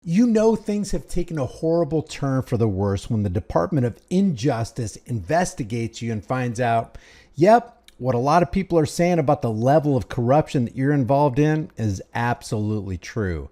You know things have taken a horrible turn for the worse when the Department of Injustice investigates you and finds out, yep, what a lot of people are saying about the level of corruption that you're involved in is absolutely true.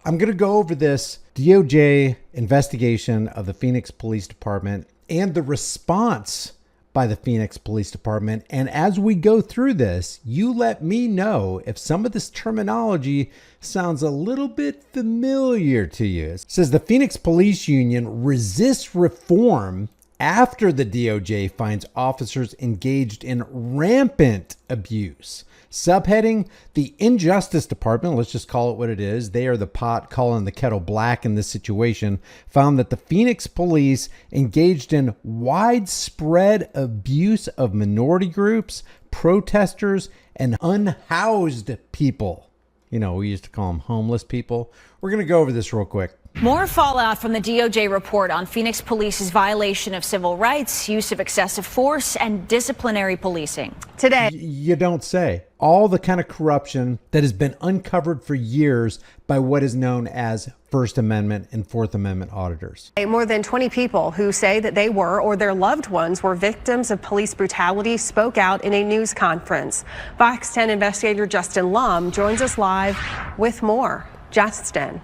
I'm going to go over this DOJ investigation of the Phoenix Police Department and the response by the Phoenix Police Department. And as we go through this, you let me know if some of this terminology sounds a little bit familiar to you. It says the Phoenix Police Union resists reform after the DOJ finds officers engaged in rampant abuse. Subheading, the Injustice Department, let's just call it what it is, they are the pot calling the kettle black in this situation, found that the Phoenix police engaged in widespread abuse of minority groups, protesters, and unhoused people. You know, we used to call them homeless people. We're going to go over this real quick. More fallout from the DOJ report on Phoenix Police's violation of civil rights, use of excessive force, and disciplinary policing. Today, you don't say. All the kind of corruption that has been uncovered for years by what is known as First Amendment and Fourth Amendment auditors. More than 20 people who say that they were or their loved ones were victims of police brutality spoke out in a news conference. Fox 10 investigator Justin Lum joins us live with more. Justin.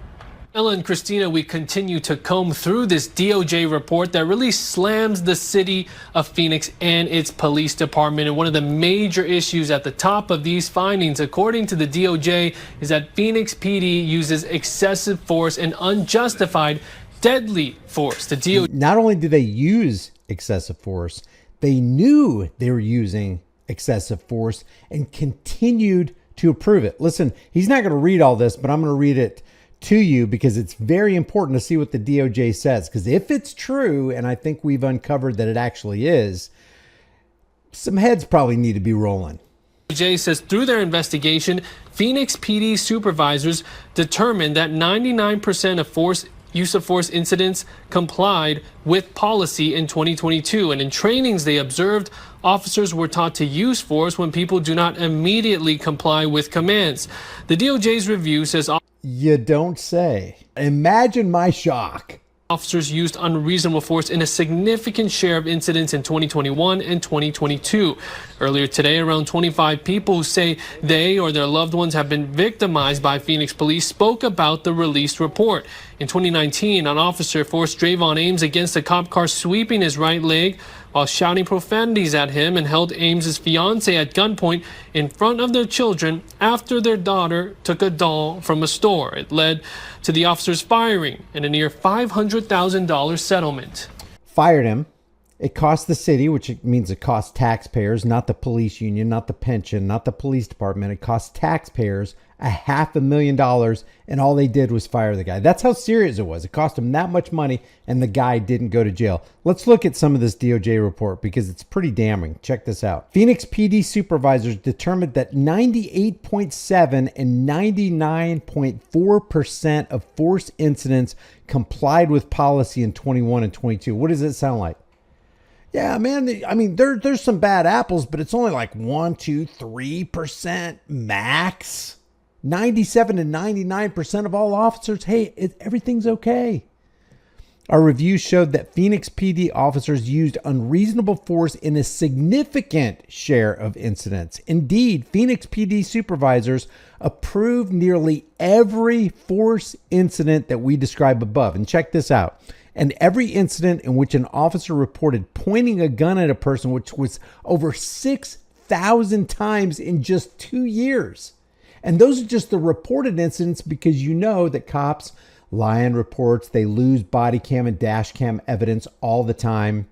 Ella and Christina, we continue to comb through this DOJ report that really slams the city of Phoenix and its police department. And one of the major issues at the top of these findings, according to the DOJ, is that Phoenix PD uses excessive force and unjustified deadly force. The DOJ not only did they use excessive force, they knew they were using excessive force and continued to approve it. Listen, he's not going to read all this, but I'm going to read it to you because it's very important to see what the DOJ says. Because if it's true, and I think we've uncovered that it actually is, some heads probably need to be rolling. DOJ says through their investigation, Phoenix PD supervisors determined that 99% of use of force incidents complied with policy in 2022. And in trainings they observed, officers were taught to use force when people do not immediately comply with commands. The DOJ's review says you don't say. Imagine my shock. Officers used unreasonable force in a significant share of incidents in 2021 and 2022. Earlier today, around 25 people who say they or their loved ones have been victimized by Phoenix police spoke about the released report. In 2019, an officer forced Drayvon Ames against a cop car, sweeping his right leg while shouting profanities at him, and held Ames's fiancée at gunpoint in front of their children after their daughter took a doll from a store. It led to the officers firing and a near $500,000 settlement. Fired him. It cost the city, which means it cost taxpayers, not the police union, not the pension, not the police department. It cost taxpayers $500,000, and all they did was fire the guy. That's how serious it was. It cost them that much money, and the guy didn't go to jail. Let's look at some of this DOJ report because it's pretty damning. Check this out. Phoenix PD supervisors determined that 98.7 and 99.4% of force incidents complied with policy in 21 and 22. What does it sound like? Yeah, man, I mean, there's some bad apples, but it's only like 1, 2, 3% max. 97 to 99% of all officers, hey, everything's okay. Our review showed that Phoenix PD officers used unreasonable force in a significant share of incidents. Indeed, Phoenix PD supervisors approved nearly every force incident that we describe above. And check this out. And every incident in which an officer reported pointing a gun at a person, which was over 6,000 times in just 2 years. And those are just the reported incidents, because you know that cops lie in reports. They lose body cam and dash cam evidence all the time.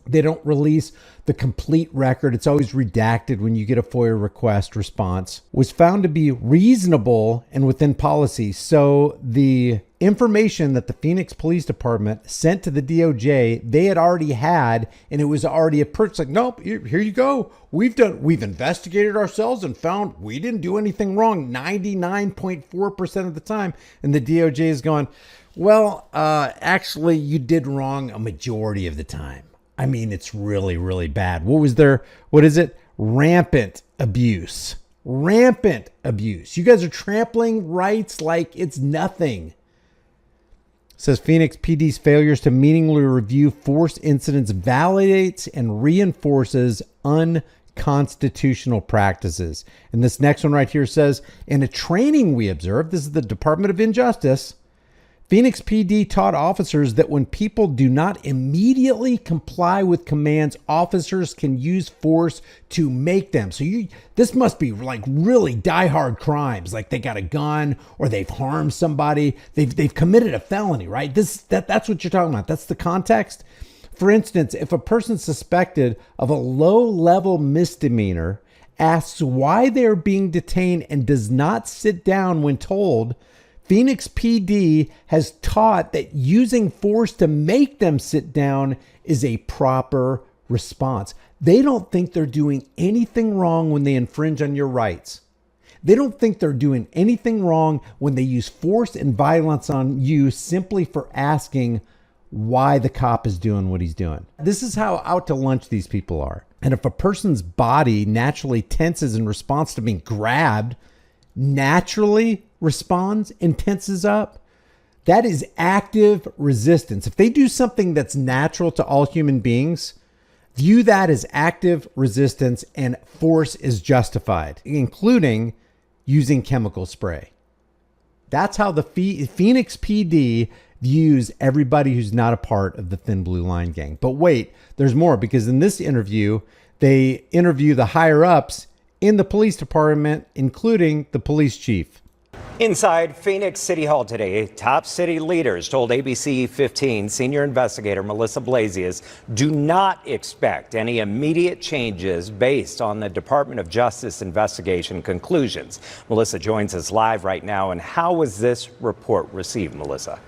They don't release the complete record. It's always redacted when you get a FOIA request response. Was found to be reasonable and within policy. So the information that the Phoenix Police Department sent to the DOJ, they had already had, and it was already approved. It's like, nope, here you go. We've investigated ourselves and found we didn't do anything wrong 99.4% of the time. And the DOJ is going, well, actually, you did wrong a majority of the time. I mean, it's really, really bad. What is it? Rampant abuse. Rampant abuse. You guys are trampling rights like it's nothing. says Phoenix PD's failures to meaningfully review force incidents validates and reinforces unconstitutional practices. And this next one right here says, in a training we observed, this is the Department of Injustice, Phoenix PD taught officers that when people do not immediately comply with commands, officers can use force to make them. So this must be like really diehard crimes, like they got a gun or they've harmed somebody, they've committed a felony, right? That's what you're talking about. That's the context. For instance, if a person suspected of a low-level misdemeanor asks why they're being detained and does not sit down when told, Phoenix PD has taught that using force to make them sit down is a proper response. They don't think they're doing anything wrong when they infringe on your rights. They don't think they're doing anything wrong when they use force and violence on you simply for asking why the cop is doing what he's doing. This is how out to lunch these people are. And if a person's body naturally tenses in response to being grabbed, naturally responds and tenses up, that is active resistance. If they do something that's natural to all human beings, view that as active resistance and force is justified, including using chemical spray. That's how the Phoenix PD views everybody who's not a part of the Thin Blue Line gang. But wait, there's more, because in this interview, they interview the higher ups in the police department, including the police chief. Inside Phoenix City Hall today, top city leaders told ABC 15 senior investigator Melissa Blasius do not expect any immediate changes based on the Department of Justice investigation conclusions. Melissa joins us live right now. And how was this report received, Melissa?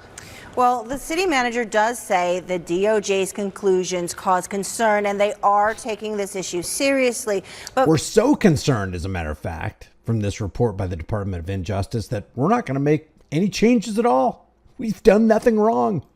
Well, the city manager does say the DOJ's conclusions cause concern and they are taking this issue seriously. But we're so concerned, as a matter of fact, from this report by the Department of Injustice that we're not going to make any changes at all. We've done nothing wrong.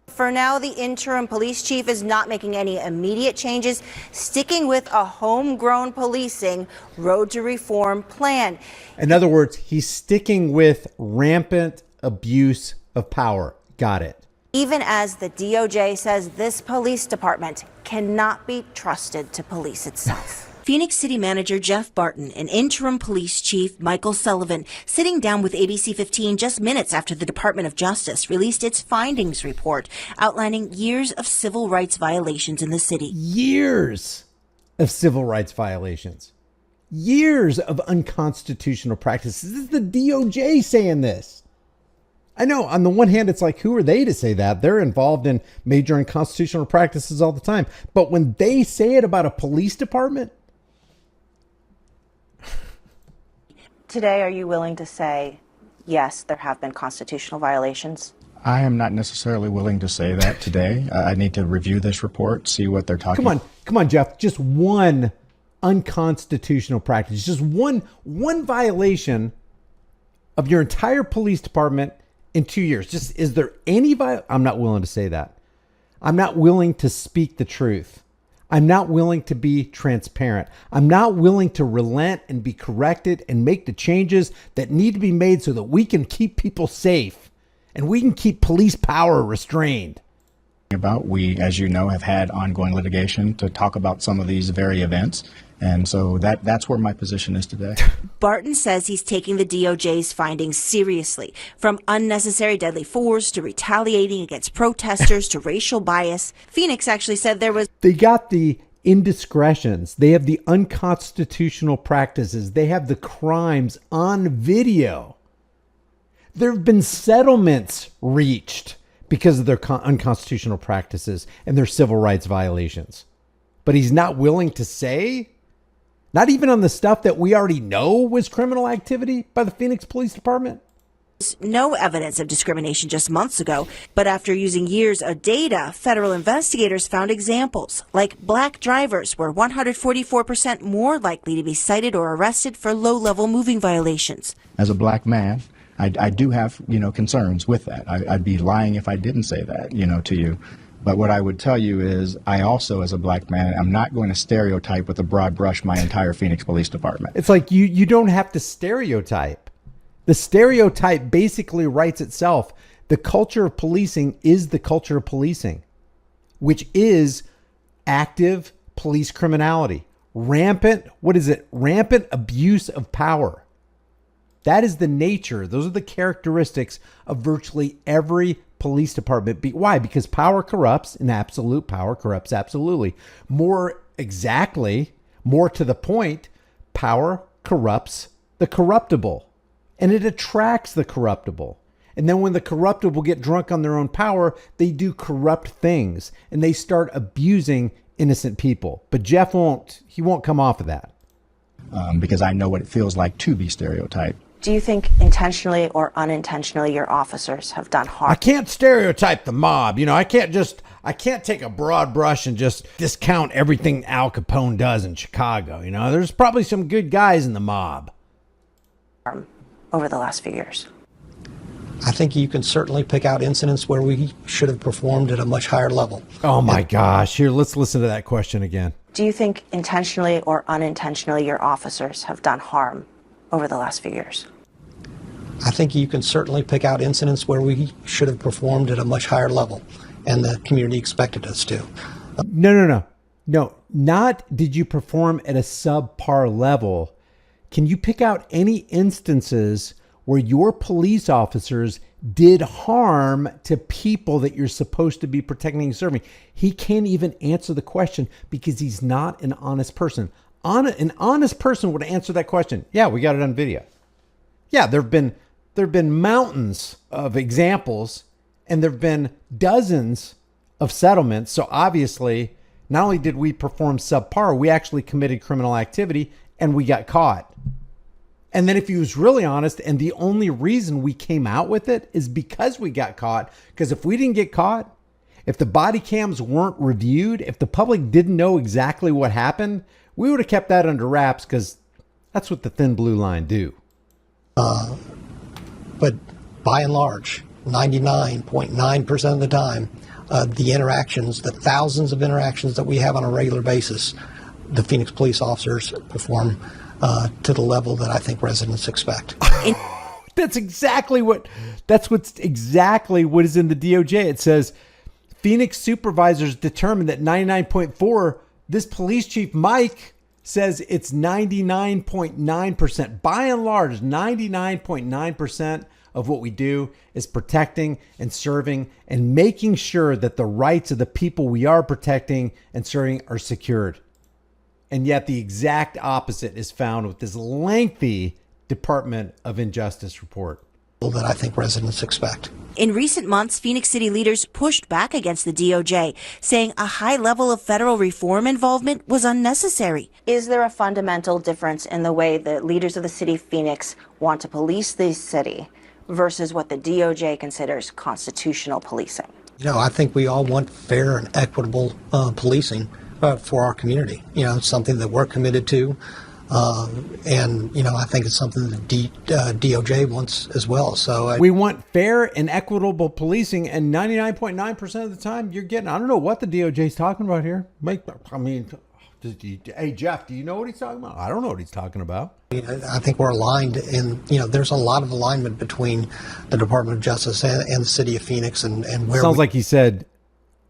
For now, the interim police chief is not making any immediate changes, sticking with a homegrown policing road to reform plan. In other words, he's sticking with rampant abuse of power. Got it. Even as the DOJ says this police department cannot be trusted to police itself. Phoenix City Manager Jeff Barton and interim police chief Michael Sullivan sitting down with ABC 15 just minutes after the Department of Justice released its findings report outlining years of civil rights violations in the city. Years of civil rights violations. Years of unconstitutional practices. This is the DOJ saying this. I know on the one hand, it's like, who are they to say that? They're involved in major unconstitutional practices all the time. But when they say it about a police department. Today, are you willing to say, yes, there have been constitutional violations? I am not necessarily willing to say that today. I need to review this report, see what they're talking about. Come on, Jeff. Just one unconstitutional practice. Just one violation of your entire police department in 2 years. Just, is there any I'm not willing to say that. I'm not willing to speak the truth. I'm not willing to be transparent. I'm not willing to relent and be corrected and make the changes that need to be made so that we can keep people safe and we can keep police power restrained. We, as you know, have had ongoing litigation to talk about some of these very events. And so that's where my position is today. Barton says he's taking the DOJ's findings seriously, from unnecessary deadly force to retaliating against protesters to racial bias. Phoenix actually said they got the indiscretions. They have the unconstitutional practices. They have the crimes on video. There have been settlements reached because of their unconstitutional practices and their civil rights violations. But he's not willing to say, not even on the stuff that we already know was criminal activity by the Phoenix Police Department. No evidence of discrimination just months ago, but after using years of data, federal investigators found examples like black drivers were 144% more likely to be cited or arrested for low-level moving violations. As a black man, I do have, concerns with that. I'd be lying if I didn't say that, to you. But what I would tell you is I also, as a black man, I'm not going to stereotype with a broad brush my entire Phoenix Police Department. It's like you don't have to stereotype. The stereotype basically writes itself. The culture of policing is the culture of policing, which is active police criminality, rampant abuse of power. That is the nature. Those are the characteristics of virtually every police department. Why? Because power corrupts, and absolute power corrupts absolutely. More exactly, more to the point, power corrupts the corruptible, and it attracts the corruptible. And then when the corruptible get drunk on their own power, they do corrupt things, and they start abusing innocent people. But Jeff won't come off of that. Because I know what it feels like to be stereotyped. Do you think intentionally or unintentionally your officers have done harm? I can't stereotype the mob. I can't take a broad brush and just discount everything Al Capone does in Chicago. There's probably some good guys in the mob. Over the last few years. I think you can certainly pick out incidents where we should have performed at a much higher level. Oh my gosh. Here, let's listen to that question again. Do you think intentionally or unintentionally your officers have done harm over the last few years? I think you can certainly pick out incidents where we should have performed at a much higher level, and the community expected us to. No. Not did you perform at a subpar level. Can you pick out any instances where your police officers did harm to people that you're supposed to be protecting and serving? He can't even answer the question because he's not an honest person. An honest person would answer that question. Yeah, we got it on video. Yeah, there have been mountains of examples, and there have been dozens of settlements. So obviously, not only did we perform subpar, we actually committed criminal activity and we got caught. And then if he was really honest, and the only reason we came out with it is because we got caught, because if we didn't get caught, if the body cams weren't reviewed, if the public didn't know exactly what happened, we would have kept that under wraps because that's what the thin blue line do. But by and large, 99.9% of the time, the interactions, the thousands of interactions that we have on a regular basis, the Phoenix police officers perform to the level that I think residents expect. That's exactly what is in the DOJ. It says Phoenix supervisors determined that 99.4. This police chief, Mike, says it's 99.9%. By and large, 99.9% of what we do is protecting and serving and making sure that the rights of the people we are protecting and serving are secured. And yet the exact opposite is found with this lengthy Department of Injustice report. That I think residents expect. In recent months, Phoenix City leaders pushed back against the DOJ, saying a high level of federal reform involvement was unnecessary. Is there a fundamental difference in the way the leaders of the city of Phoenix want to police the city versus what the DOJ considers constitutional policing? I think we all want fair and equitable policing for our community. It's something that we're committed to. And I think it's something that DOJ wants as well. So we want fair and equitable policing, and 99.9% of the time you're getting, I don't know what the DOJ is talking about here. Hey, Jeff, do you know what he's talking about? I don't know what he's talking about. I think we're aligned in, there's a lot of alignment between the Department of Justice and the city of Phoenix and where sounds like he said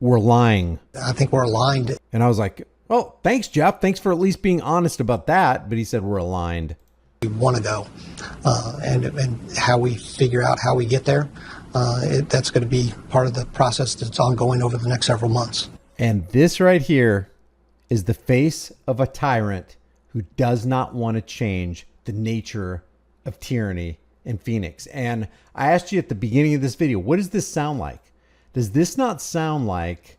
we're lying. I think we're aligned. And I was like, oh, thanks, Jeff. Thanks for at least being honest about that. But he said we're aligned. We want to go, and how we figure out how we get there. That's going to be part of the process that's ongoing over the next several months. And this right here is the face of a tyrant who does not want to change the nature of tyranny in Phoenix. And I asked you at the beginning of this video, what does this sound like? Does this not sound like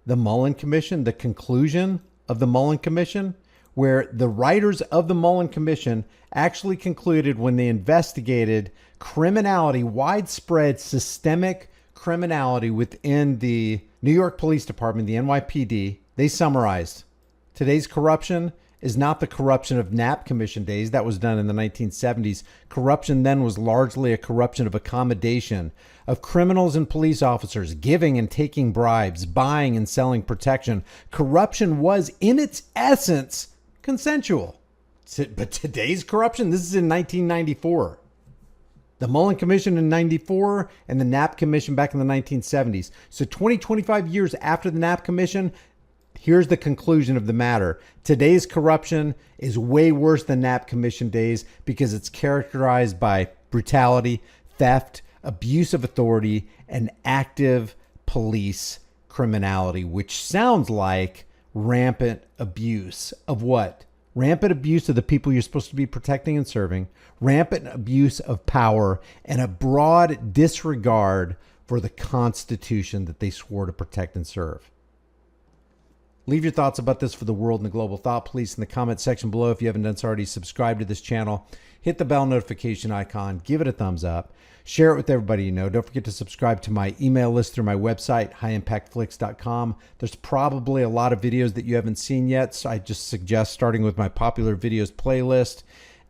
the Mullen Commission, the conclusion of the Mullen Commission, where the writers of the Mullen Commission actually concluded when they investigated criminality, widespread systemic criminality within the New York Police Department, the NYPD, they summarized today's corruption is not the corruption of Knapp Commission days. That was done in the 1970s. Corruption then was largely a corruption of accommodation, of criminals and police officers giving and taking bribes, buying and selling protection. Corruption was, in its essence, consensual. But today's corruption, this is in 1994. The Mullen Commission in 94 and the Knapp Commission back in the 1970s. So 25 years after the Knapp Commission, here's the conclusion of the matter. Today's corruption is way worse than Knapp Commission days because it's characterized by brutality, theft, abuse of authority, and active police criminality, which sounds like rampant abuse of what? Rampant abuse of the people you're supposed to be protecting and serving, rampant abuse of power, and a broad disregard for the Constitution that they swore to protect and serve. Leave your thoughts about this for the world and the global thought police in the comment section below. If you haven't done so already, subscribe to this channel. Hit the bell notification icon. Give it a thumbs up. Share it with everybody you know. Don't forget to subscribe to my email list through my website, highimpactflix.com. There's probably a lot of videos that you haven't seen yet, so I just suggest starting with my popular videos playlist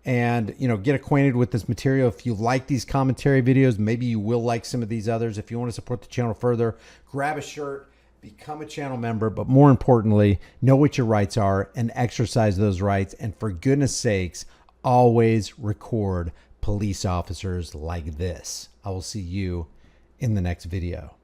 and, get acquainted with this material. If you like these commentary videos, maybe you will like some of these others. If you want to support the channel further, grab a shirt, become a channel member, but more importantly, know what your rights are and exercise those rights. And for goodness sakes, always record police officers like this. I will see you in the next video.